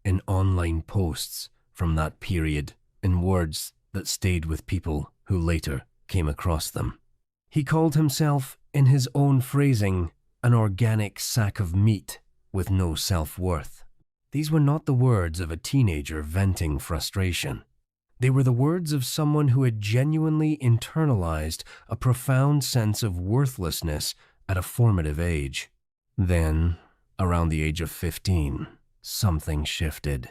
in online posts from that period in words that stayed with people who later came across them. He called himself, in his own phrasing, an organic sack of meat with no self-worth. These were not the words of a teenager venting frustration. They were the words of someone who had genuinely internalized a profound sense of worthlessness at a formative age. Then, around the age of 15, something shifted.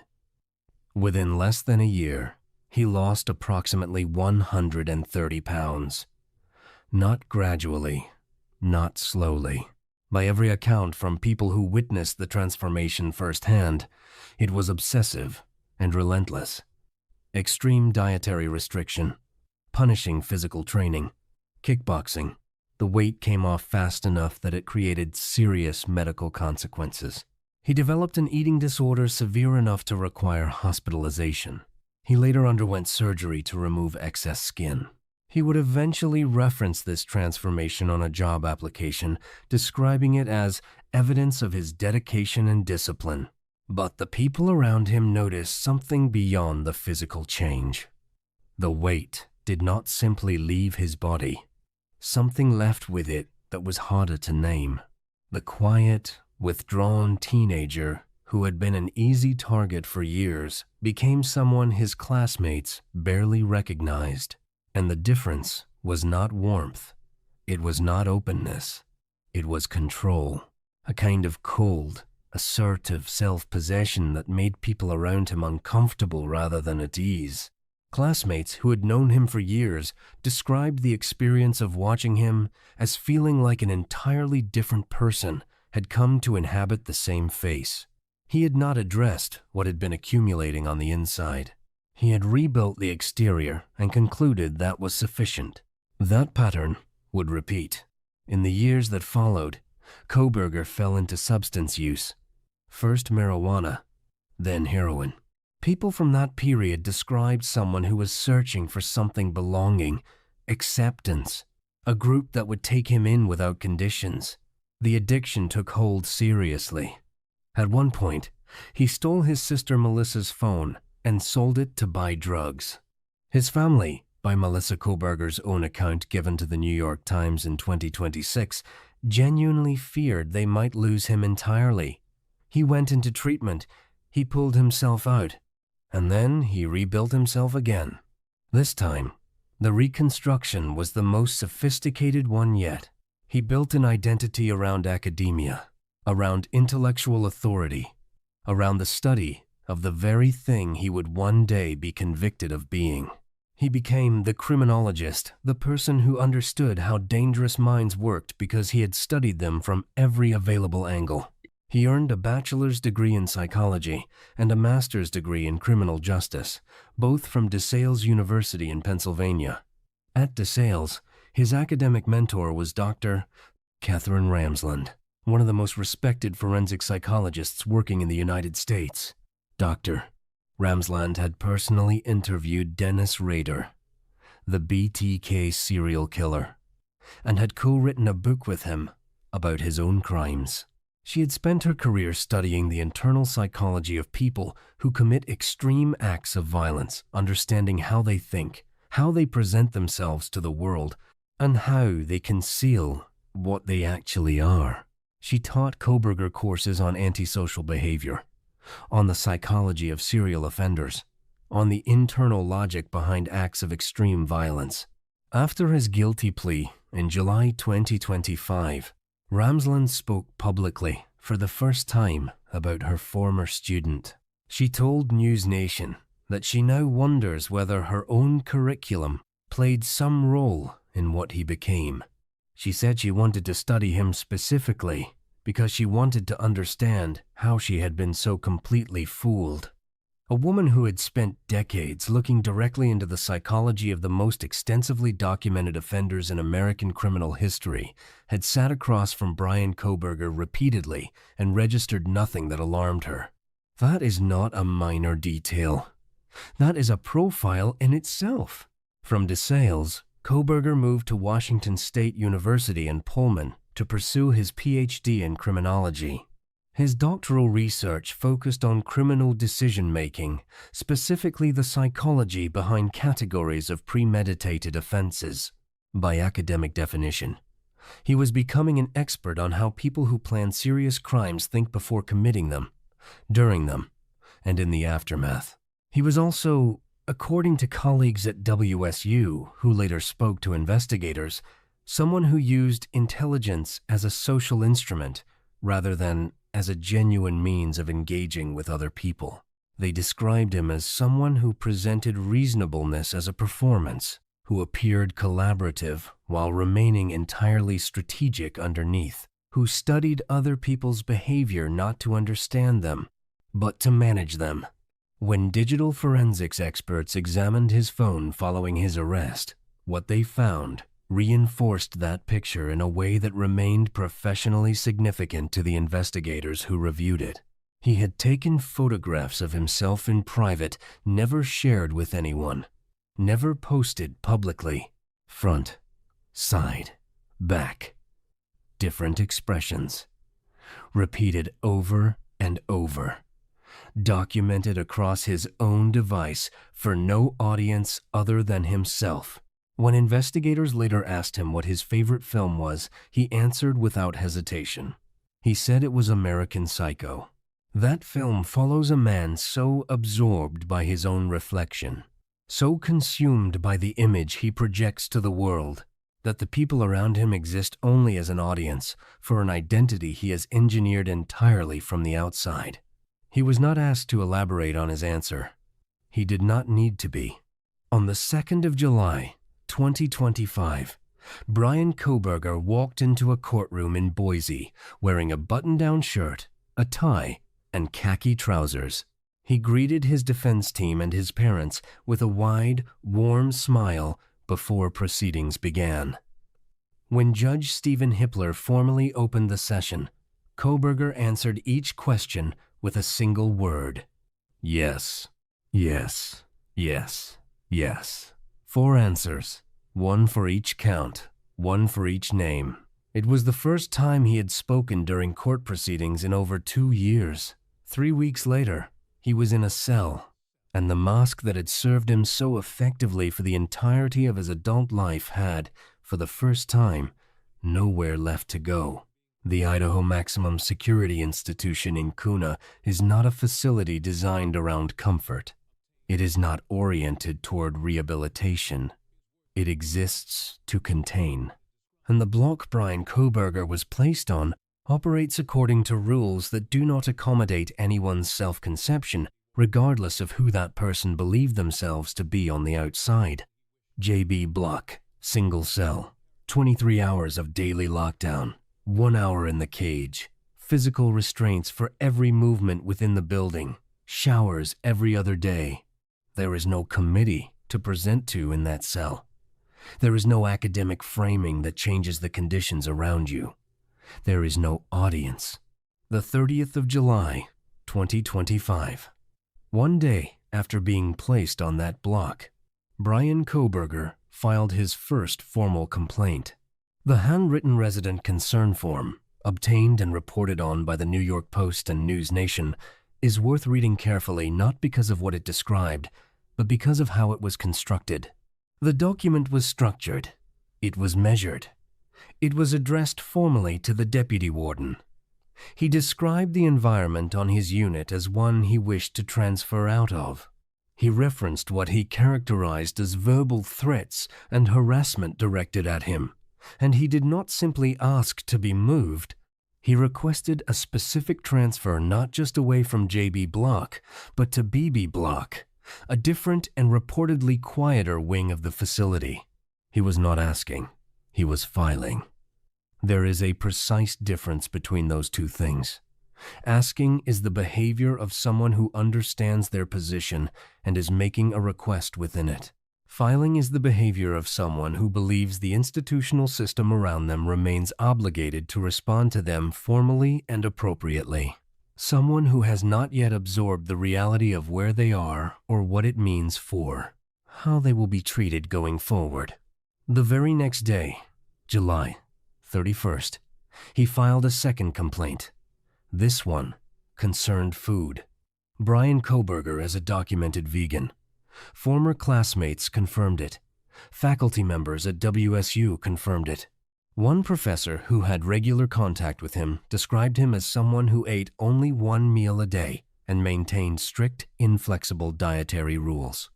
Within less than a year, he lost approximately 130 pounds. Not gradually, not slowly. By every account from people who witnessed the transformation firsthand, it was obsessive and relentless. Extreme dietary restriction, punishing physical training, kickboxing. The weight came off fast enough that it created serious medical consequences. He developed an eating disorder severe enough to require hospitalization. He later underwent surgery to remove excess skin. He would eventually reference this transformation on a job application, describing it as evidence of his dedication and discipline. But the people around him noticed something beyond the physical change. The weight did not simply leave his body. Something left with it that was harder to name. The quiet, withdrawn teenager who had been an easy target for years became someone his classmates barely recognized. And the difference was not warmth. It was not openness. It was control. A kind of cold, assertive self-possession that made people around him uncomfortable rather than at ease. Classmates who had known him for years described the experience of watching him as feeling like an entirely different person had come to inhabit the same face. He had not addressed what had been accumulating on the inside. He had rebuilt the exterior and concluded that was sufficient. That pattern would repeat. In the years that followed, Kohberger fell into substance use. First marijuana, then heroin. People from that period described someone who was searching for something belonging, acceptance, a group that would take him in without conditions. The addiction took hold seriously. At one point, he stole his sister Melissa's phone and sold it to buy drugs. His family, by Melissa Kohberger's own account given to the New York Times in 2026, genuinely feared they might lose him entirely. He went into treatment, he pulled himself out, and then he rebuilt himself again. This time, the Reconstruction was the most sophisticated one yet. He built an identity around academia, around intellectual authority, around the study of the very thing he would one day be convicted of being. He became the criminologist, the person who understood how dangerous minds worked because he had studied them from every available angle. He earned a bachelor's degree in psychology and a master's degree in criminal justice, both from DeSales University in Pennsylvania. At DeSales, his academic mentor was Dr. Katherine Ramsland, one of the most respected forensic psychologists working in the United States. Dr. Ramsland had personally interviewed Dennis Rader, the BTK serial killer, and had co-written a book with him about his own crimes. She had spent her career studying the internal psychology of people who commit extreme acts of violence, understanding how they think, how they present themselves to the world, and how they conceal what they actually are. She taught Kohberger courses on antisocial behavior, on the psychology of serial offenders, on the internal logic behind acts of extreme violence. After his guilty plea in July 2025, Ramsland spoke publicly for the first time about her former student. She told News Nation that she now wonders whether her own curriculum played some role in what he became. She said she wanted to study him specifically because she wanted to understand how she had been so completely fooled. A woman who had spent decades looking directly into the psychology of the most extensively documented offenders in American criminal history had sat across from Bryan Kohberger repeatedly and registered nothing that alarmed her. That is not a minor detail. That is a profile in itself. From DeSales, Kohberger moved to Washington State University in Pullman to pursue his PhD in criminology. His doctoral research focused on criminal decision-making, specifically the psychology behind categories of premeditated offenses. By academic definition, he was becoming an expert on how people who plan serious crimes think before committing them, during them, and in the aftermath. He was also, according to colleagues at WSU who later spoke to investigators, someone who used intelligence as a social instrument rather than as a genuine means of engaging with other people. They described him as someone who presented reasonableness as a performance, who appeared collaborative while remaining entirely strategic underneath, who studied other people's behavior not to understand them, but to manage them. When digital forensics experts examined his phone following his arrest, what they found reinforced that picture in a way that remained professionally significant to the investigators who reviewed it. He had taken photographs of himself in private, never shared with anyone, never posted publicly. Front, side, back. Different expressions. Repeated over and over. Documented across his own device for no audience other than himself. When investigators later asked him what his favorite film was, he answered without hesitation. He said it was American Psycho. That film follows a man so absorbed by his own reflection, so consumed by the image he projects to the world, that the people around him exist only as an audience for an identity he has engineered entirely from the outside. He was not asked to elaborate on his answer. He did not need to be. On the 2nd of July, 2025, Bryan Kohberger walked into a courtroom in Boise wearing a button-down shirt, a tie, and khaki trousers. He greeted his defense team and his parents with a wide, warm smile before proceedings began. When Judge Steven Hippler formally opened the session, Kohberger answered each question with a single word. Yes, yes, yes, yes. 4 answers, 1 for each count, 1 for each name. It was the first time he had spoken during court proceedings in over 2 years. 3 weeks later, he was in a cell, and the mask that had served him so effectively for the entirety of his adult life had, for the first time, nowhere left to go. The Idaho Maximum Security Institution in Kuna is not a facility designed around comfort. It is not oriented toward rehabilitation. It exists to contain. And the block Bryan Kohberger was placed on operates according to rules that do not accommodate anyone's self-conception, regardless of who that person believed themselves to be on the outside. JB block, single cell, 23 hours of daily lockdown. 1 hour in the cage, physical restraints for every movement within the building, showers every other day. There is no committee to present to in that cell. There is no academic framing that changes the conditions around you. There is no audience. The 30th of July, 2025. One day after being placed on that block, Bryan Kohberger filed his first formal complaint. The handwritten resident concern form, obtained and reported on by the New York Post and News Nation, is worth reading carefully not because of what it described, but because of how it was constructed. The document was structured. It was measured. It was addressed formally to the deputy warden. He described the environment on his unit as one he wished to transfer out of. He referenced what he characterized as verbal threats and harassment directed at him. And he did not simply ask to be moved. He requested a specific transfer not just away from JB Block, but to BB Block, a different and reportedly quieter wing of the facility. He was not asking. He was filing. There is a precise difference between those two things. Asking is the behavior of someone who understands their position and is making a request within it. Filing is the behavior of someone who believes the institutional system around them remains obligated to respond to them formally and appropriately. Someone who has not yet absorbed the reality of where they are or what it means for how they will be treated going forward. The very next day, July 31st, he filed a second complaint. This one concerned food. Bryan Kohberger is a documented vegan. Former classmates confirmed it. Faculty members at WSU confirmed it. One professor who had regular contact with him described him as someone who ate only one meal a day and maintained strict, inflexible dietary rules.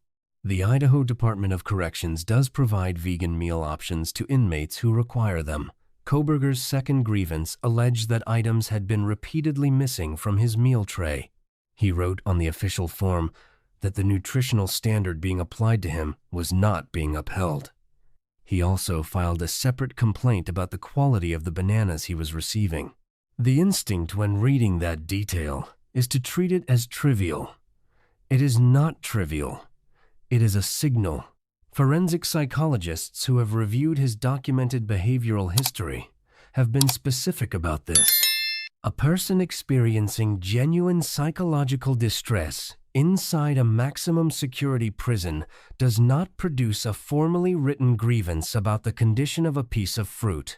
The Idaho Department of Corrections does provide vegan meal options to inmates who require them. Kohberger's second grievance alleged that items had been repeatedly missing from his meal tray. He wrote on the official form that the nutritional standard being applied to him was not being upheld. He also filed a separate complaint about the quality of the bananas he was receiving. The instinct when reading that detail is to treat it as trivial. It is not trivial. It is a signal. Forensic psychologists who have reviewed his documented behavioral history have been specific about this. A person experiencing genuine psychological distress inside a maximum security prison does not produce a formally written grievance about the condition of a piece of fruit.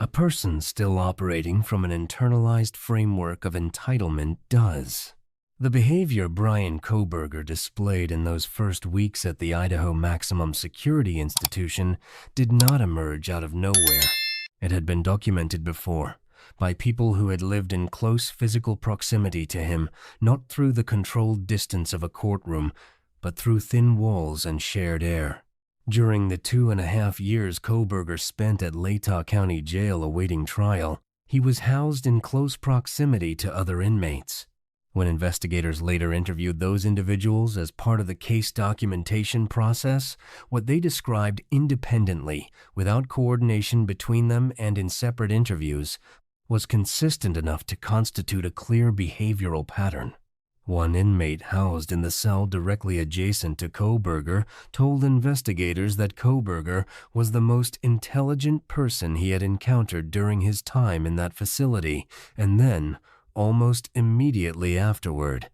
A person still operating from an internalized framework of entitlement does. The behavior Bryan Kohberger displayed in those first weeks at the Idaho Maximum Security Institution did not emerge out of nowhere. It had been documented before by people who had lived in close physical proximity to him, not through the controlled distance of a courtroom, but through thin walls and shared air. During the 2.5 years Kohberger spent at Latah County Jail awaiting trial, he was housed in close proximity to other inmates. When investigators later interviewed those individuals as part of the case documentation process, what they described independently, without coordination between them and in separate interviews, was consistent enough to constitute a clear behavioral pattern. One inmate housed in the cell directly adjacent to Kohberger told investigators that Kohberger was the most intelligent person he had encountered during his time in that facility, and then, almost immediately afterward,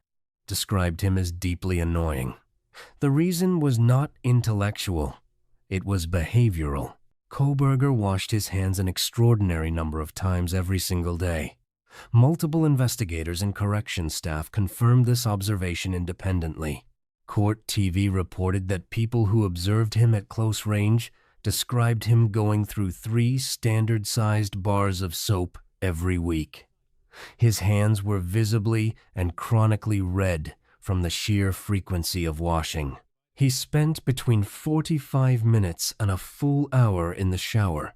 described him as deeply annoying. The reason was not intellectual. It was behavioral. Kohberger washed his hands an extraordinary number of times every single day. Multiple investigators and corrections staff confirmed this observation independently. Court TV reported that people who observed him at close range described him going through 3 standard-sized bars of soap every week. His hands were visibly and chronically red from the sheer frequency of washing. He spent between 45 minutes and a full hour in the shower.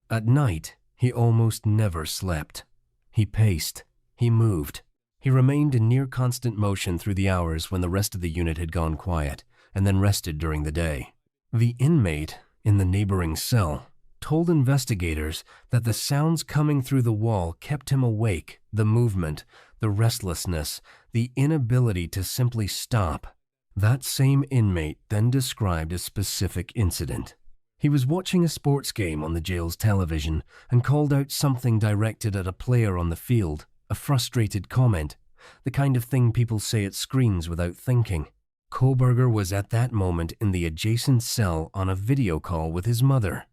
At night, he almost never slept. He paced. He moved. He remained in near constant motion through the hours when the rest of the unit had gone quiet, and then rested during the day. The inmate in the neighboring cell told investigators that the sounds coming through the wall kept him awake, the movement, the restlessness, the inability to simply stop. That same inmate then described a specific incident. He was watching a sports game on the jail's television and called out something directed at a player on the field, a frustrated comment, the kind of thing people say at screens without thinking. Kohberger was at that moment in the adjacent cell on a video call with his mother.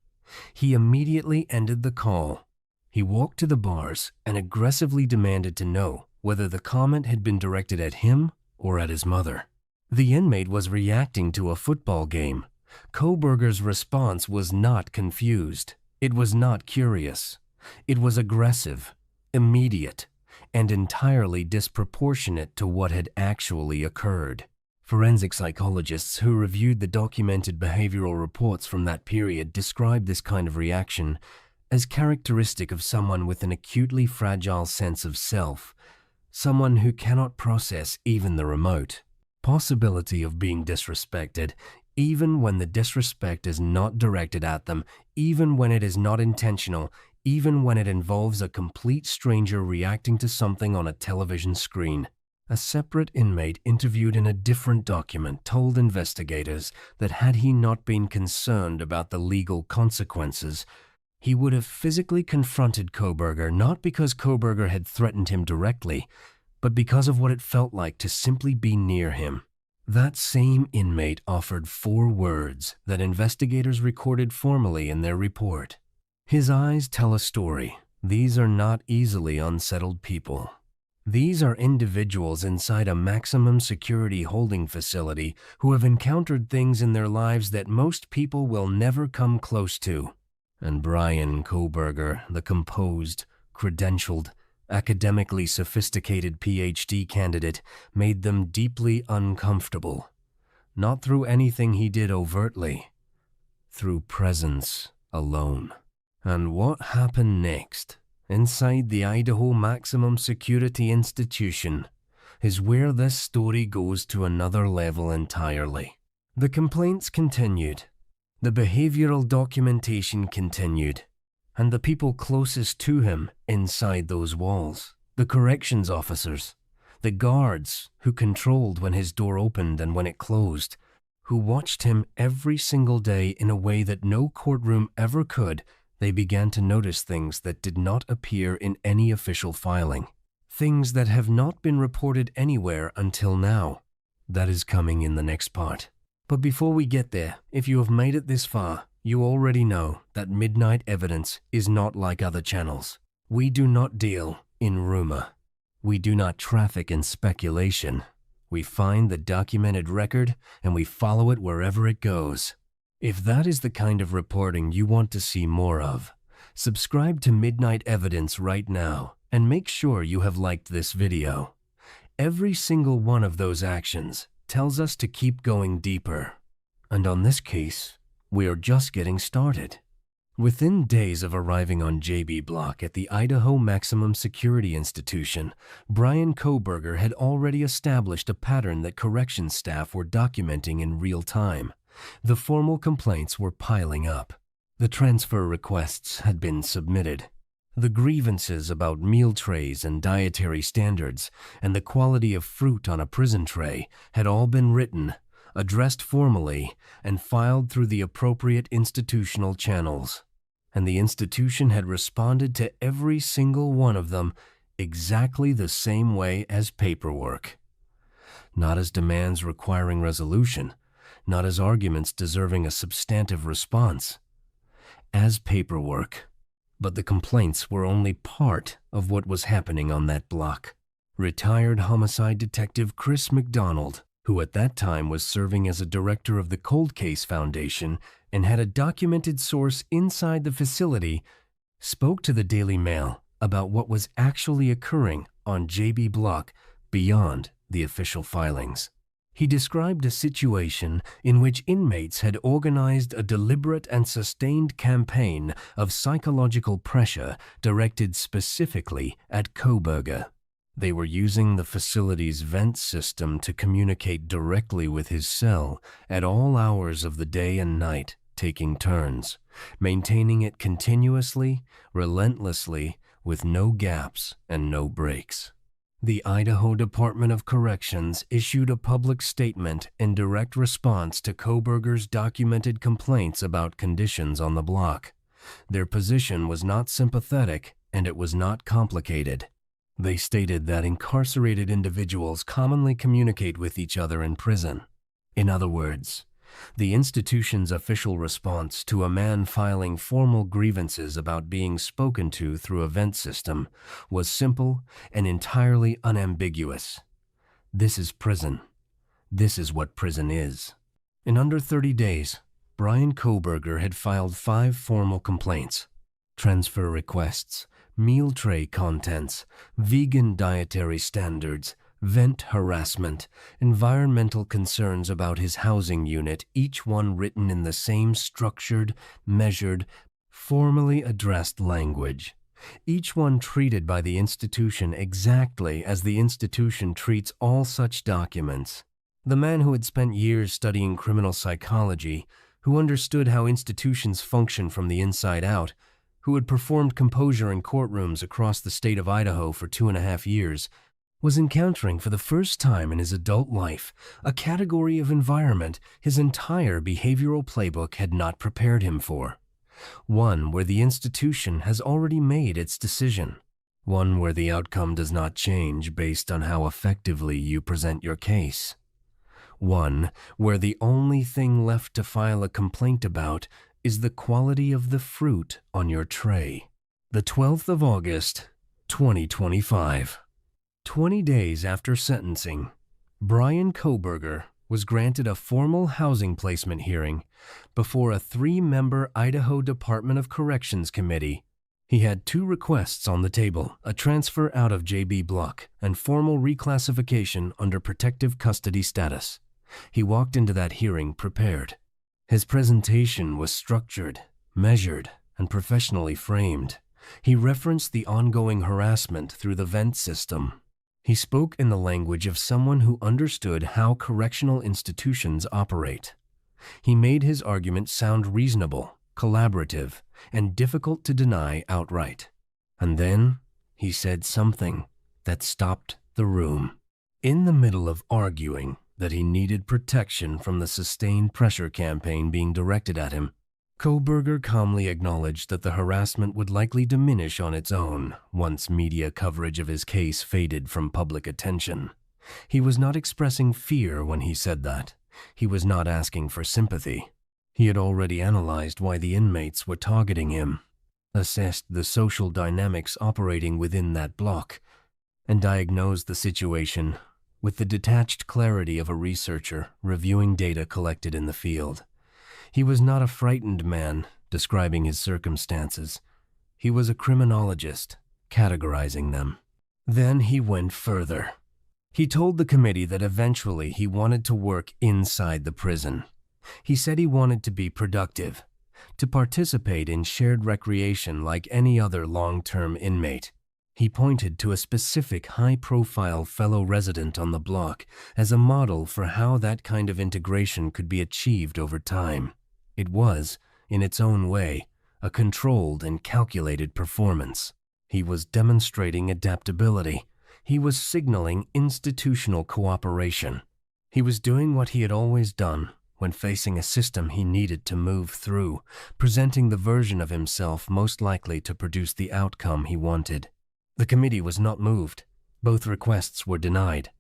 He immediately ended the call. He walked to the bars and aggressively demanded to know whether the comment had been directed at him or at his mother. The inmate was reacting to a football game. Kohberger's response was not confused. It was not curious. It was aggressive, immediate, and entirely disproportionate to what had actually occurred. Forensic psychologists who reviewed the documented behavioral reports from that period described this kind of reaction as characteristic of someone with an acutely fragile sense of self, someone who cannot process even the remote possibility of being disrespected, even when the disrespect is not directed at them, even when it is not intentional, even when it involves a complete stranger reacting to something on a television screen. A separate inmate interviewed in a different document told investigators that had he not been concerned about the legal consequences, he would have physically confronted Kohberger not because Kohberger had threatened him directly, but because of what it felt like to simply be near him. That same inmate offered 4 words that investigators recorded formally in their report. His eyes tell a story. These are not easily unsettled people. These are individuals inside a maximum security holding facility who have encountered things in their lives that most people will never come close to. And Bryan Kohberger, the composed, credentialed, academically sophisticated PhD candidate, made them deeply uncomfortable. Not through anything he did overtly, through presence alone. And what happened next, inside the Idaho Maximum Security Institution, is where this story goes to another level entirely. The complaints continued, the behavioral documentation continued, and the people closest to him inside those walls, the corrections officers, the guards who controlled when his door opened and when it closed, who watched him every single day in a way that no courtroom ever could, they began to notice things that did not appear in any official filing. Things that have not been reported anywhere until now. That is coming in the next part. But before we get there, if you have made it this far, you already know that Midnight Evidence is not like other channels. We do not deal in rumor. We do not traffic in speculation. We find the documented record and we follow it wherever it goes. If that is the kind of reporting you want to see more of, subscribe to Midnight Evidence right now and make sure you have liked this video. Every single one of those actions tells us to keep going deeper. And on this case, we are just getting started. Within days of arriving on JB Block at the Idaho Maximum Security Institution, Bryan Kohberger had already established a pattern that corrections staff were documenting in real time. The formal complaints were piling up. The transfer requests had been submitted. The grievances about meal trays and dietary standards and the quality of fruit on a prison tray had all been written, addressed formally, and filed through the appropriate institutional channels. And the institution had responded to every single one of them exactly the same way as paperwork. Not as demands requiring resolution, not as arguments deserving a substantive response. As paperwork. But the complaints were only part of what was happening on that block. Retired homicide detective Chris McDonald, who at that time was serving as a director of the Cold Case Foundation and had a documented source inside the facility, spoke to the Daily Mail about what was actually occurring on JB Block beyond the official filings. He described a situation in which inmates had organized a deliberate and sustained campaign of psychological pressure directed specifically at Kohberger. They were using the facility's vent system to communicate directly with his cell at all hours of the day and night, taking turns, maintaining it continuously, relentlessly, with no gaps and no breaks. The Idaho Department of Corrections issued a public statement in direct response to Kohberger's documented complaints about conditions on the block. Their position was not sympathetic and it was not complicated. They stated that incarcerated individuals commonly communicate with each other in prison. In other words, the institution's official response to a man filing formal grievances about being spoken to through a vent system was simple and entirely unambiguous. This is prison. This is what prison is. In under 30 days, Bryan Kohberger had filed 5 formal complaints: transfer requests, meal tray contents, vegan dietary standards, vent harassment, environmental concerns about his housing unit, each one written in the same structured, measured, formally addressed language. Each one treated by the institution exactly as the institution treats all such documents. The man who had spent years studying criminal psychology, who understood how institutions function from the inside out, who had performed composure in courtrooms across the state of Idaho for 2.5 years, was encountering for the first time in his adult life a category of environment his entire behavioral playbook had not prepared him for. One where the institution has already made its decision. One where the outcome does not change based on how effectively you present your case. One where the only thing left to file a complaint about is the quality of the fruit on your tray. The 12th of August, 2025. 20 days after sentencing, Bryan Kohberger was granted a formal housing placement hearing before a 3-member Idaho Department of Corrections committee. He had 2 requests on the table: a transfer out of JB Block and formal reclassification under protective custody status. He walked into that hearing prepared. His presentation was structured, measured, and professionally framed. He referenced the ongoing harassment through the vent system. He spoke in the language of someone who understood how correctional institutions operate. He made his argument sound reasonable, collaborative, and difficult to deny outright. And then he said something that stopped the room. In the middle of arguing that he needed protection from the sustained pressure campaign being directed at him, Kohberger calmly acknowledged that the harassment would likely diminish on its own once media coverage of his case faded from public attention. He was not expressing fear when he said that. He was not asking for sympathy. He had already analyzed why the inmates were targeting him, assessed the social dynamics operating within that block, and diagnosed the situation with the detached clarity of a researcher reviewing data collected in the field. He was not a frightened man describing his circumstances. He was a criminologist, categorizing them. Then he went further. He told the committee that eventually he wanted to work inside the prison. He said he wanted to be productive, to participate in shared recreation like any other long-term inmate. He pointed to a specific high-profile fellow resident on the block as a model for how that kind of integration could be achieved over time. It was, in its own way, a controlled and calculated performance. He was demonstrating adaptability. He was signaling institutional cooperation. He was doing what he had always done when facing a system he needed to move through, presenting the version of himself most likely to produce the outcome he wanted. The committee was not moved. Both requests were denied.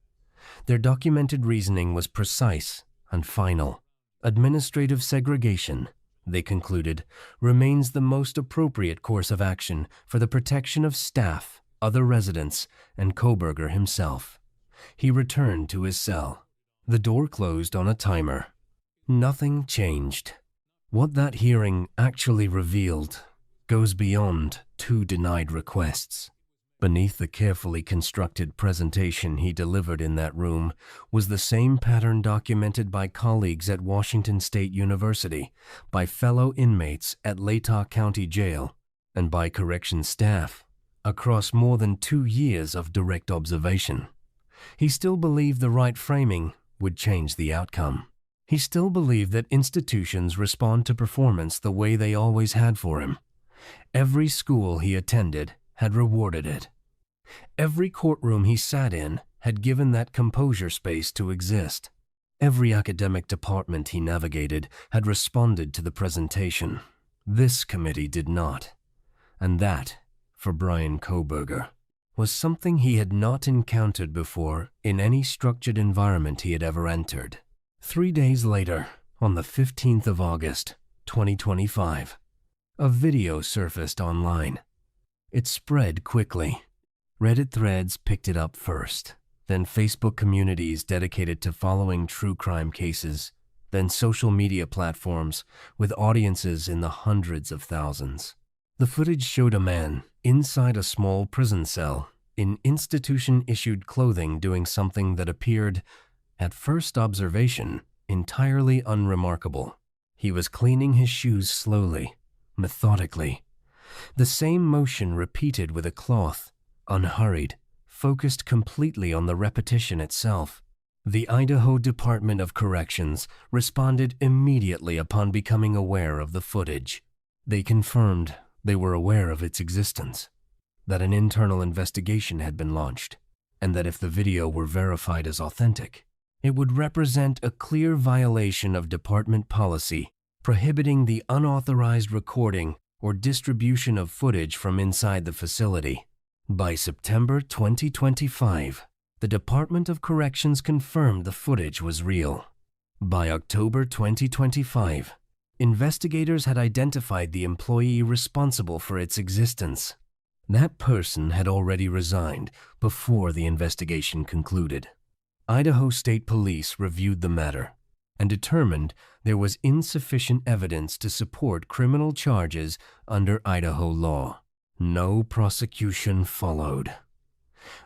Their documented reasoning was precise and final. Administrative segregation, they concluded, remains the most appropriate course of action for the protection of staff, other residents, and Kohberger himself. He returned to his cell. The door closed on a timer. Nothing changed. What that hearing actually revealed goes beyond 2 denied requests. Beneath the carefully constructed presentation he delivered in that room was the same pattern documented by colleagues at Washington State University, by fellow inmates at Latah County Jail, and by corrections staff across more than 2 years of direct observation. He still believed the right framing would change the outcome. He still believed that institutions respond to performance the way they always had for him. Every school he attended had rewarded it. Every courtroom he sat in had given that composure space to exist. Every academic department he navigated had responded to the presentation. This committee did not. And that, for Bryan Kohberger, was something he had not encountered before in any structured environment he had ever entered. 3 days later, on the 15th of August, 2025, a video surfaced online. It spread quickly. Reddit threads picked it up first, then Facebook communities dedicated to following true crime cases, then social media platforms with audiences in the hundreds of thousands. The footage showed a man inside a small prison cell in institution-issued clothing doing something that appeared, at first observation, entirely unremarkable. He was cleaning his shoes slowly, methodically. The same motion repeated with a cloth, unhurried, focused completely on the repetition itself. The Idaho Department of Corrections responded immediately upon becoming aware of the footage. They confirmed they were aware of its existence, that an internal investigation had been launched, and that if the video were verified as authentic, it would represent a clear violation of department policy prohibiting the unauthorized recording or distribution of footage from inside the facility. By September 2025, the Department of Corrections confirmed the footage was real. By October 2025, investigators had identified the employee responsible for its existence. That person had already resigned before the investigation concluded. Idaho State Police reviewed the matter and determined there was insufficient evidence to support criminal charges under Idaho law. No prosecution followed.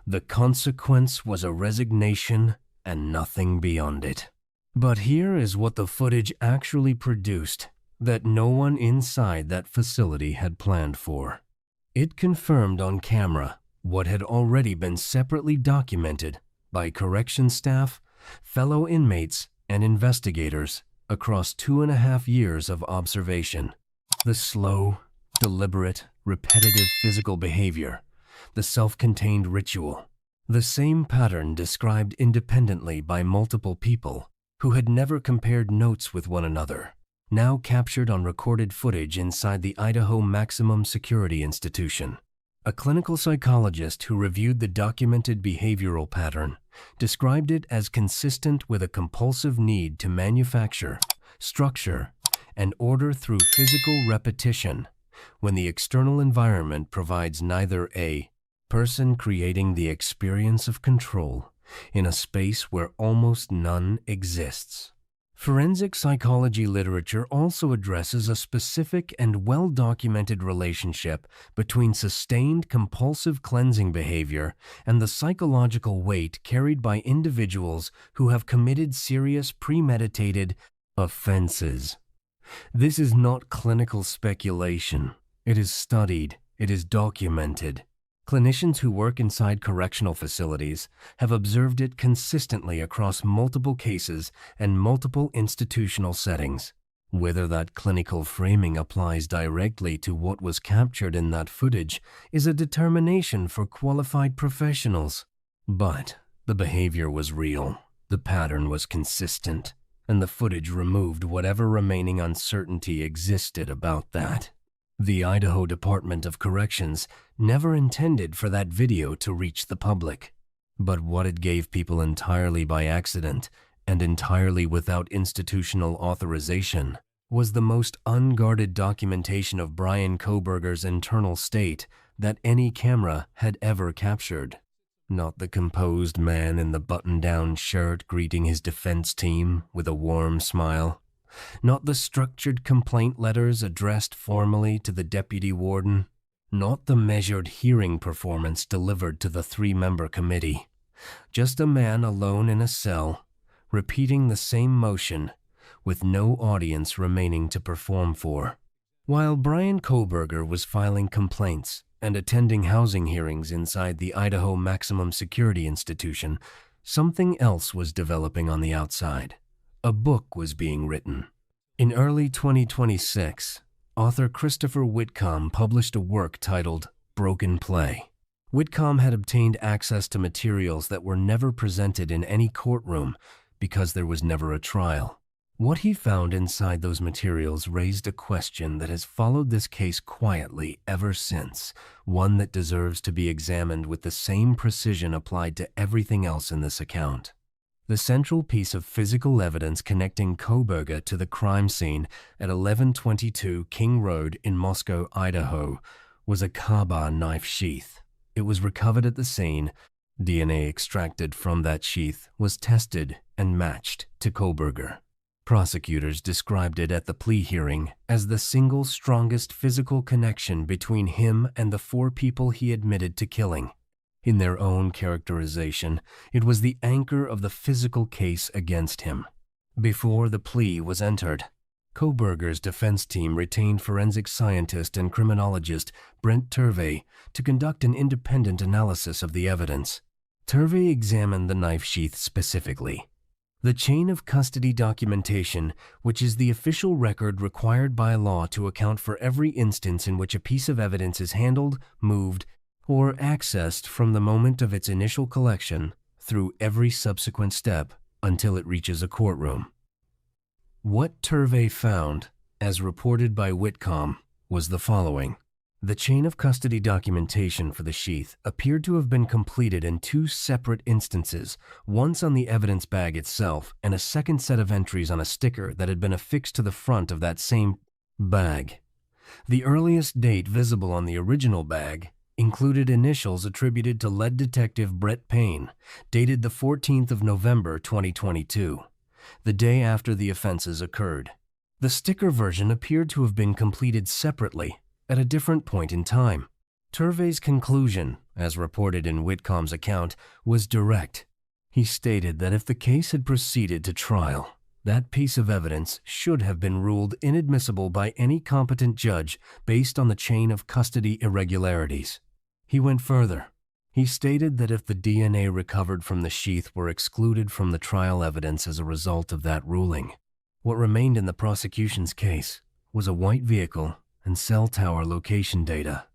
The consequence was a resignation and nothing beyond it. But here is what the footage actually produced that no one inside that facility had planned for. It confirmed on camera what had already been separately documented by corrections staff, fellow inmates, and investigators across 2.5 years of observation. The slow, deliberate, repetitive physical behavior, the self-contained ritual, the same pattern described independently by multiple people who had never compared notes with one another, now captured on recorded footage inside the Idaho Maximum Security Institution. A clinical psychologist who reviewed the documented behavioral pattern described it as consistent with a compulsive need to manufacture, structure, and order through physical repetition when the external environment provides neither a person creating the experience of control in a space where almost none exists. Forensic psychology literature also addresses a specific and well-documented relationship between sustained compulsive cleansing behavior and the psychological weight carried by individuals who have committed serious premeditated offenses. This is not clinical speculation. It is studied. It is documented. Clinicians who work inside correctional facilities have observed it consistently across multiple cases and multiple institutional settings. Whether that clinical framing applies directly to what was captured in that footage is a determination for qualified professionals. But the behavior was real, the pattern was consistent, and the footage removed whatever remaining uncertainty existed about that. The Idaho Department of Corrections never intended for that video to reach the public. But what it gave people entirely by accident and entirely without institutional authorization was the most unguarded documentation of Bryan Kohberger's internal state that any camera had ever captured. Not the composed man in the button-down shirt greeting his defense team with a warm smile. Not the structured complaint letters addressed formally to the deputy warden. Not the measured hearing performance delivered to the 3-member committee. Just a man alone in a cell, repeating the same motion, with no audience remaining to perform for. While Bryan Kohberger was filing complaints and attending housing hearings inside the Idaho Maximum Security Institution, something else was developing on the outside. A book was being written. In early 2026, author Christopher Whitcomb published a work titled Broken Play. Whitcomb had obtained access to materials that were never presented in any courtroom because there was never a trial. What he found inside those materials raised a question that has followed this case quietly ever since, one that deserves to be examined with the same precision applied to everything else in this account. The central piece of physical evidence connecting Kohberger to the crime scene at 1122 King Road in Moscow, Idaho, was a Kaba knife sheath. It was recovered at the scene. DNA extracted from that sheath was tested and matched to Kohberger. Prosecutors described it at the plea hearing as the single strongest physical connection between him and the 4 people he admitted to killing. In their own characterization, it was the anchor of the physical case against him. Before the plea was entered, Kohberger's defense team retained forensic scientist and criminologist Brent Turvey to conduct an independent analysis of the evidence. Turvey examined the knife sheath specifically. The chain of custody documentation, which is the official record required by law to account for every instance in which a piece of evidence is handled, moved, or accessed from the moment of its initial collection through every subsequent step until it reaches a courtroom. What Turvey found, as reported by Whitcomb, was the following. The chain of custody documentation for the sheath appeared to have been completed in 2 separate instances, once on the evidence bag itself and a second set of entries on a sticker that had been affixed to the front of that same bag. The earliest date visible on the original bag included initials attributed to lead detective Brett Payne, dated the 14th of November 2022, the day after the offenses occurred. The sticker version appeared to have been completed separately at a different point in time. Turvey's conclusion, as reported in Whitcomb's account, was direct. He stated that if the case had proceeded to trial, that piece of evidence should have been ruled inadmissible by any competent judge based on the chain of custody irregularities. He went further. He stated that if the DNA recovered from the sheath were excluded from the trial evidence as a result of that ruling, what remained in the prosecution's case was a white vehicle and cell tower location data,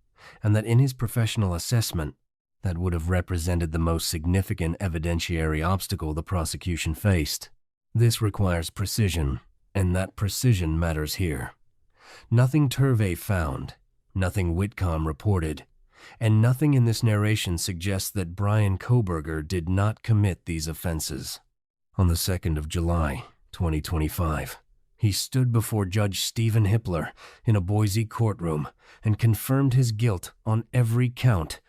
and that in his professional assessment, that would have represented the most significant evidentiary obstacle the prosecution faced. This requires precision, and that precision matters here. Nothing Turvey found, nothing Whitcomb reported, and nothing in this narration suggests that Bryan Kohberger did not commit these offenses. On the 2nd of July, 2025, he stood before Judge Steven Hippler in a Boise courtroom and confirmed his guilt on every count.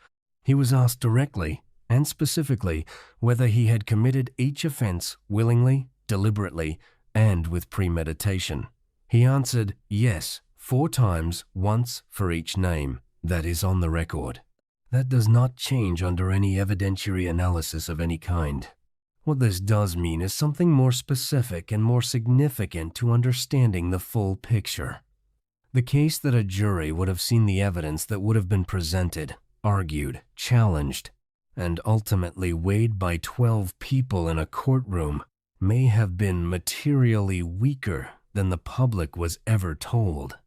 He was asked directly and specifically whether he had committed each offense willingly, deliberately, and with premeditation. He answered yes 4 times, once for each name. That is on the record. That does not change under any evidentiary analysis of any kind. What this does mean is something more specific and more significant to understanding the full picture. The case that a jury would have seen the evidence that would have been presented, argued, challenged, and ultimately weighed by 12 people in a courtroom may have been materially weaker than the public was ever told.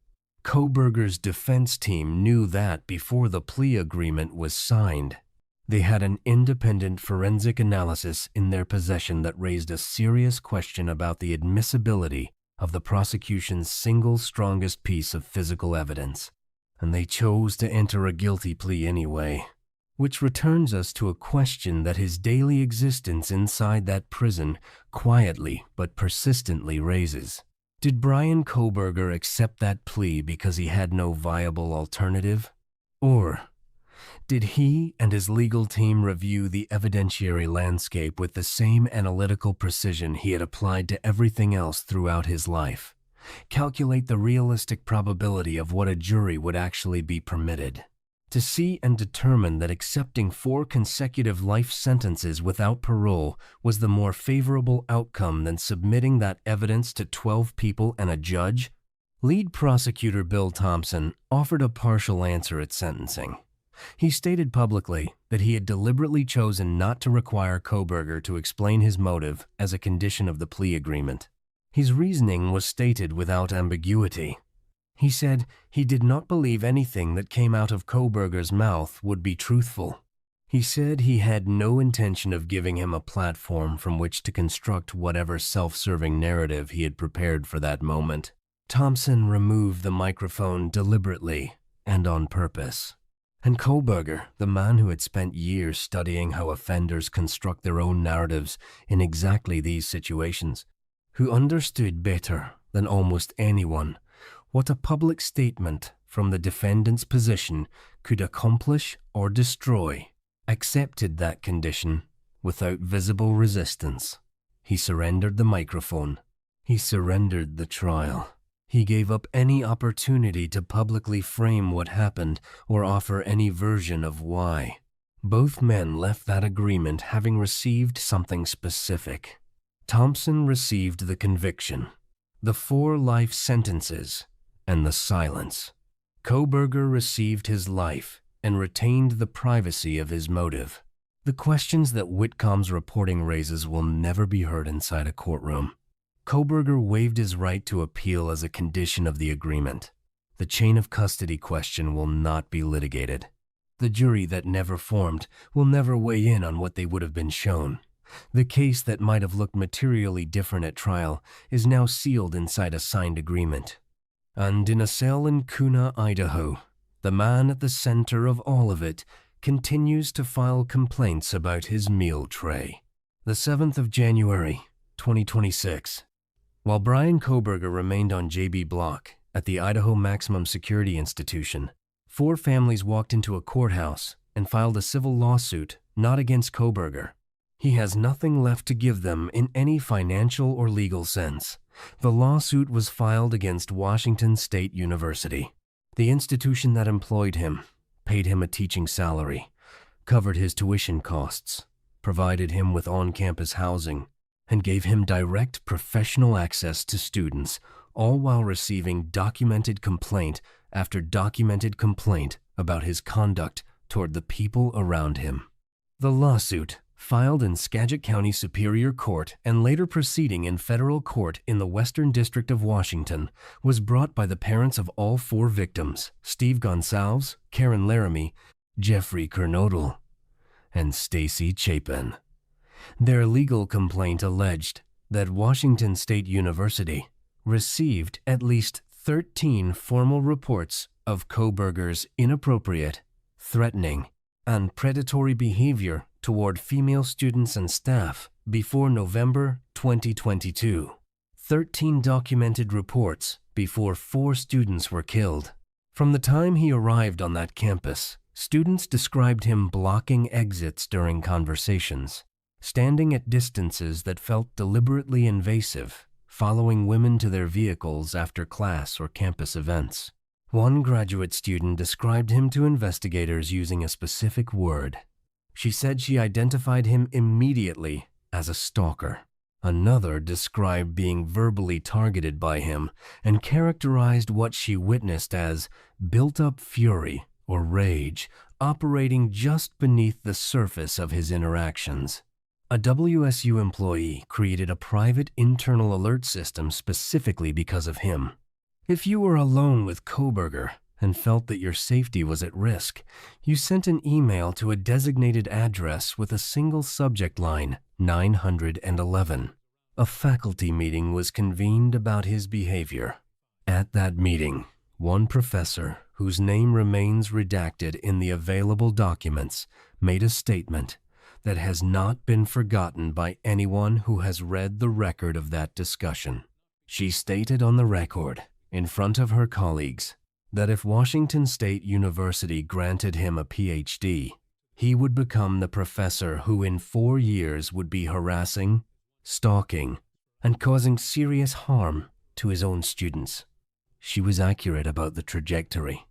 Kohberger's defense team knew that before the plea agreement was signed. They had an independent forensic analysis in their possession that raised a serious question about the admissibility of the prosecution's single strongest piece of physical evidence, and they chose to enter a guilty plea anyway. Which returns us to a question that his daily existence inside that prison quietly but persistently raises. Did Bryan Kohberger accept that plea because he had no viable alternative? Or did he and his legal team review the evidentiary landscape with the same analytical precision he had applied to everything else throughout his life? Calculate the realistic probability of what a jury would actually be permitted to see and determine that accepting 4 consecutive life sentences without parole was the more favorable outcome than submitting that evidence to 12 people and a judge? Lead prosecutor Bill Thompson offered a partial answer at sentencing. He stated publicly that he had deliberately chosen not to require Kohberger to explain his motive as a condition of the plea agreement. His reasoning was stated without ambiguity. He said he did not believe anything that came out of Kohberger's mouth would be truthful. He said he had no intention of giving him a platform from which to construct whatever self-serving narrative he had prepared for that moment. Thompson removed the microphone deliberately and on purpose. And Kohberger, the man who had spent years studying how offenders construct their own narratives in exactly these situations, who understood better than almost anyone what a public statement from the defendant's position could accomplish or destroy, accepted that condition without visible resistance. He surrendered the microphone. He surrendered the trial. He gave up any opportunity to publicly frame what happened or offer any version of why. Both men left that agreement having received something specific. Thompson received the conviction, the 4 life sentences, and the silence. Kohberger received his life and retained the privacy of his motive. The questions that Whitcomb's reporting raises will never be heard inside a courtroom. Kohberger waived his right to appeal as a condition of the agreement. The chain of custody question will not be litigated. The jury that never formed will never weigh in on what they would have been shown. The case that might have looked materially different at trial is now sealed inside a signed agreement. And in a cell in Kuna, Idaho, the man at the center of all of it continues to file complaints about his meal tray. The 7th of January, 2026. While Bryan Kohberger remained on JB Block at the Idaho Maximum Security Institution, 4 families walked into a courthouse and filed a civil lawsuit, not against Kohberger. He has nothing left to give them in any financial or legal sense. The lawsuit was filed against Washington State University, the institution that employed him, paid him a teaching salary, covered his tuition costs, provided him with on-campus housing, and gave him direct professional access to students, all while receiving documented complaint after documented complaint about his conduct toward the people around him. The lawsuit, filed in Skagit County Superior Court and later proceeding in federal court in the Western District of Washington, was brought by the parents of all 4 victims, Steve Gonsalves, Karen Laramie, Jeffrey Kernodle, and Stacy Chapin. Their legal complaint alleged that Washington State University received at least 13 formal reports of Kohberger's inappropriate, threatening, and predatory behavior toward female students and staff before November 2022. 13 documented reports before 4 students were killed. From the time he arrived on that campus, students described him blocking exits during conversations, standing at distances that felt deliberately invasive, following women to their vehicles after class or campus events. One graduate student described him to investigators using a specific word. She said she identified him immediately as a stalker. Another described being verbally targeted by him and characterized what she witnessed as built-up fury or rage operating just beneath the surface of his interactions. A WSU employee created a private internal alert system specifically because of him. If you were alone with Kohberger and felt that your safety was at risk, you sent an email to a designated address with a single subject line, 911. A faculty meeting was convened about his behavior. At that meeting, one professor, whose name remains redacted in the available documents, made a statement that has not been forgotten by anyone who has read the record of that discussion. She stated on the record, in front of her colleagues, that if Washington State University granted him a PhD, he would become the professor who in 4 years would be harassing, stalking, and causing serious harm to his own students. She was accurate about the trajectory.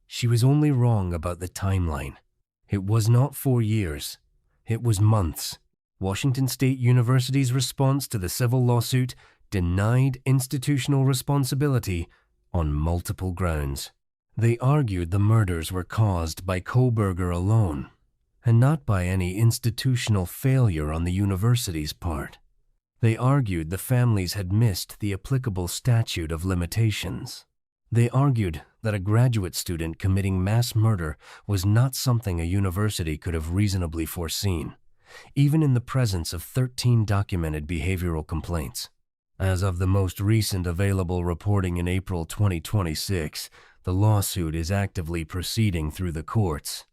She was only wrong about the timeline. It was not 4 years. It was months. Washington State University's response to the civil lawsuit denied institutional responsibility on multiple grounds. They argued the murders were caused by Kohberger alone, and not by any institutional failure on the university's part. They argued the families had missed the applicable statute of limitations. They argued that a graduate student committing mass murder was not something a university could have reasonably foreseen, even in the presence of 13 documented behavioral complaints. As of the most recent available reporting in April 2026, the lawsuit is actively proceeding through the courts.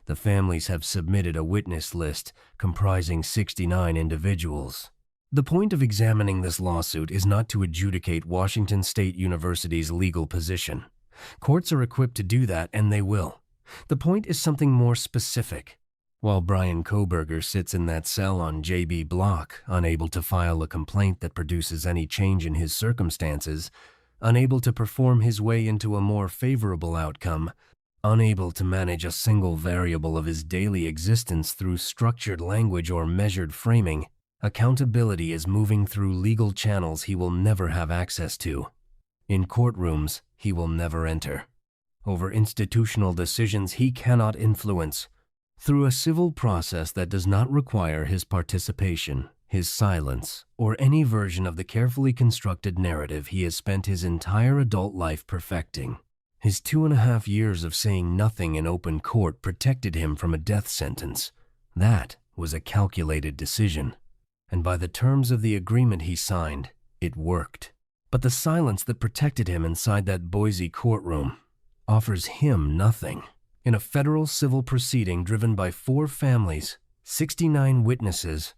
The families have submitted a witness list comprising 69 individuals. The point of examining this lawsuit is not to adjudicate Washington State University's legal position. Courts are equipped to do that, and they will. The point is something more specific. While Bryan Kohberger sits in that cell on JB Block, unable to file a complaint that produces any change in his circumstances, unable to perform his way into a more favorable outcome, unable to manage a single variable of his daily existence through structured language or measured framing, accountability is moving through legal channels he will never have access to. In courtrooms he will never enter. Over institutional decisions he cannot influence. Through a civil process that does not require his participation, his silence, or any version of the carefully constructed narrative he has spent his entire adult life perfecting. His 2.5 years of saying nothing in open court protected him from a death sentence. That was a calculated decision. And by the terms of the agreement he signed, it worked. But the silence that protected him inside that Boise courtroom offers him nothing. In a federal civil proceeding driven by 4 families, 69 witnesses,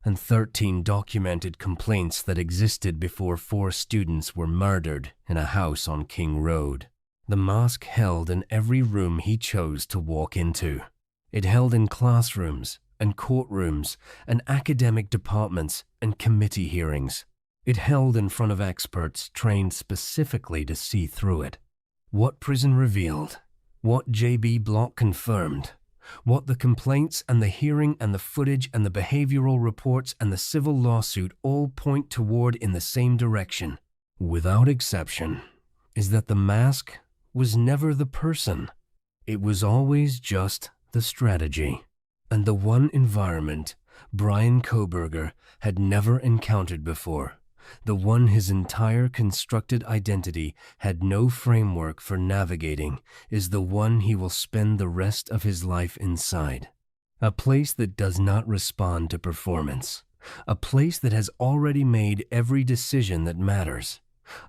and 13 documented complaints that existed before 4 students were murdered in a house on King Road. The mask held in every room he chose to walk into. It held in classrooms and courtrooms and academic departments and committee hearings. It held in front of experts trained specifically to see through it. What prison revealed, what J.B. Block confirmed, what the complaints and the hearing and the footage and the behavioral reports and the civil lawsuit all point toward in the same direction, without exception, is that the mask was never the person. It was always just the strategy, and the one environment Bryan Kohberger had never encountered before, the one his entire constructed identity had no framework for navigating, is the one he will spend the rest of his life inside. A place that does not respond to performance. A place that has already made every decision that matters.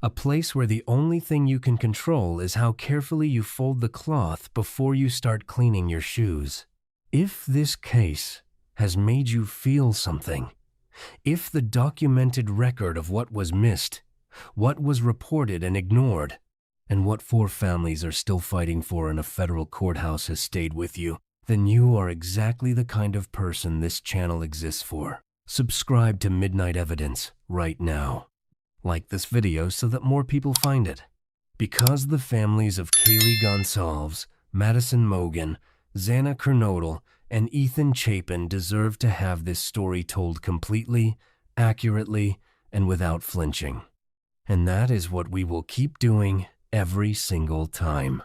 A place where the only thing you can control is how carefully you fold the cloth before you start cleaning your shoes. If this case has made you feel something, if the documented record of what was missed, what was reported and ignored, and what 4 families are still fighting for in a federal courthouse has stayed with you, then you are exactly the kind of person this channel exists for. Subscribe to Midnight Evidence right now. Like this video so that more people find it. Because the families of Kaylee Gonsalves, Madison Mogan, Xana Kernodle, and Ethan Chapin deserve to have this story told completely, accurately, and without flinching. And that is what we will keep doing every single time.